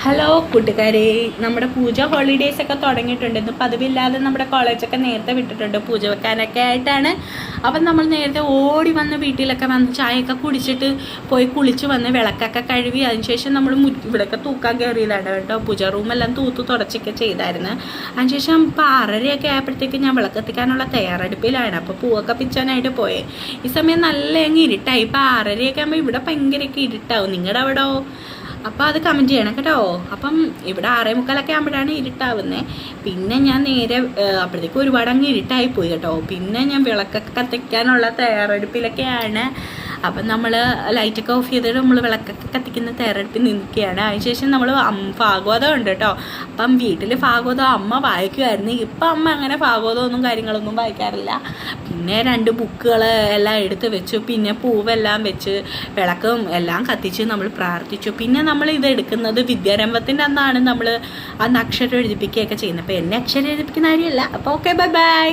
Hello കൂട്ടുകാരെ, നമ്മുടെ പൂജ holidays ഒക്കെ തുടങ്ങിയിട്ടുണ്ട്. ഇന്ന് പതിവില്ലാതെ നമ്മുടെ കോളേജൊക്കെ നേരത്തെ വിട്ടിട്ടുണ്ട് പൂജ വെക്കാനൊക്കെ ആയിട്ടാണ്. അപ്പം നമ്മൾ നേരത്തെ ഓടി വന്ന് വീട്ടിലൊക്കെ വന്ന് ചായയൊക്കെ കുടിച്ചിട്ട് പോയി കുളിച്ച് വന്ന് വിളക്കൊക്കെ കഴുകി അതിനുശേഷം നമ്മൾ ഇവിടെയൊക്കെ തൂക്കാൻ കയറിയതാണ് കേട്ടോ. പൂജ റൂമെല്ലാം തൂത്ത് തുടച്ചൊക്കെ ചെയ്തായിരുന്നു. അതിനുശേഷം ഇപ്പോൾ 6:30 ആയപ്പോഴത്തേക്ക് ഞാൻ വിളക്കെത്തിക്കാനുള്ള തയ്യാറെടുപ്പിലാണ്. അപ്പോൾ പൂവൊക്കെ പിച്ചാനായിട്ട് പോയേ. ഈ സമയം നല്ല അങ്ങ് ഇരുട്ടായി. ഇപ്പോൾ 6:30 ആകുമ്പോൾ ഇവിടെ ഭയങ്കരമൊക്കെ ഇരുട്ടാവും. നിങ്ങളുടെ അവിടോ? അപ്പോൾ അത് കമൻറ്റ് ചെയ്യണം കേട്ടോ. അപ്പം ഇവിടെ 6:45 ആകുമ്പോഴാണ് ഇരുട്ടാവുന്നത്. പിന്നെ ഞാൻ നേരെ അപ്പോഴത്തേക്ക് ഒരുപാട് അങ്ങ് ഇരുട്ടായിപ്പോയി കേട്ടോ. പിന്നെ ഞാൻ വിളക്കൊക്കെ കത്തിക്കാനുള്ള തയ്യാറെടുപ്പിലൊക്കെയാണ്. അപ്പം നമ്മൾ ലൈറ്റൊക്കെ ഓഫ് ചെയ്തിട്ട് നമ്മൾ വിളക്കൊക്കെ കത്തിക്കുന്ന തയ്യാറെടുപ്പിൽ നിൽക്കുകയാണ്. അതിനുശേഷം നമ്മൾ ഭാഗവതം ഉണ്ട് കേട്ടോ. അപ്പം വീട്ടിൽ ഭാഗവതം അമ്മ വായിക്കുമായിരുന്നു. ഇപ്പം അമ്മ അങ്ങനെ ഭാഗവതമൊന്നും കാര്യങ്ങളൊന്നും വായിക്കാറില്ല. പിന്നെ 2 ബുക്കുകൾ എല്ലാം എടുത്ത് വെച്ചു. പിന്നെ പൂവെല്ലാം വെച്ച് വിളക്കും എല്ലാം കത്തിച്ച് നമ്മൾ പ്രാർത്ഥിച്ചു. പിന്നെ നമ്മൾ ഇത് എടുക്കുന്നത് വിദ്യാരംഭത്തിൻ്റെ അന്നാണ് നമ്മൾ അന്ന് അക്ഷരം എഴുതിപ്പിക്കുകയൊക്കെ ചെയ്യുന്നത്. അപ്പോൾ എന്നെ അക്ഷരം എഴുതിപ്പിക്കുന്ന കാര്യമല്ല. അപ്പോൾ ഓക്കെ, ബൈ ബൈ.